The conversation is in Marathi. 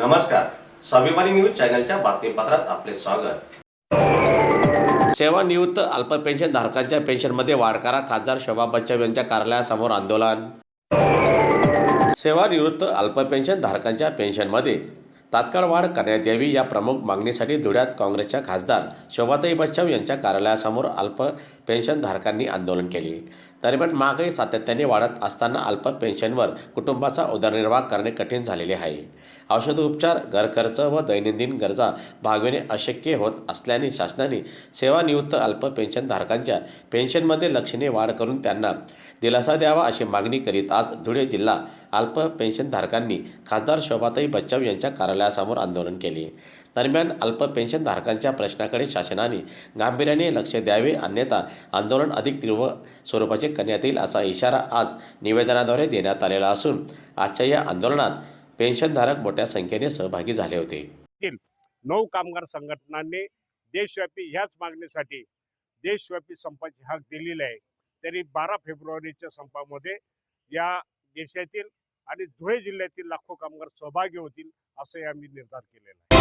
नमस्कार, स्वाभिमानी न्यूज चॅनलच्या बातमीपत्रात आपले स्वागत। सेवानिवृत्त अल्प पेन्शन धारकांच्या पेन्शनमध्ये वाढ करा, खासदार शोभा बच्चव यांच्या कार्यालयासमोर आंदोलन। सेवानिवृत्त अल्प पेन्शन धारकांच्या पेन्शनमध्ये तात्काळ वाढ करण्यात यावी या प्रमुख मागणीसाठी धुळ्यात काँग्रेसच्या खासदार शोभाताई बच्चव यांच्या कार्यालयासमोर अल्प पेन्शन धारकांनी आंदोलन केले। दरम्यान महागाई सातत्याने वाढत असताना अल्प पेन्शनवर कुटुंबाचा उदरनिर्वाह करणे कठीण झालेले आहे। औषधोपचार, घरखर्च व दैनंदिन गरजा भागविणे अशक्य होत असल्याने शासनाने सेवानिवृत्त अल्प पेन्शन धारकांच्या पेन्शनमध्ये लक्षणीय वाढ करून त्यांना दिलासा द्यावा अशी मागणी करीत आज धुळे जिल्हा अल्प पेन्शन धारकांनी खासदार शोभाताई बच्चव यांच्या कार्यालयासमोर आंदोलन केले। दरम्यान अल्प पेन्शन धारकांच्या प्रश्नाकडे शासनाने गांभीर्याने लक्ष द्यावे, अन्यथा आंदोलन अधिक तीव्र स्वरूपाचे करण्यात येईल असा इशारा आज निवेदनाद्वारे देण्यात आलेला असून आजच्या या आंदोलनात पेन्शनधारक मोठ्या संख्येने सहभागी झाले होते। 9 कामगार संघटनांनी देशव्यापी ह्याच मागणीसाठी देशव्यापी संपाची हाक दिलेली आहे। तरी 12 फेब्रुवारीच्या संपामध्ये या देशातील आणि धुळे जिल्ह्यातील लाखो कामगार सहभागी होतील असे आम्ही निर्धार केलेला आहे।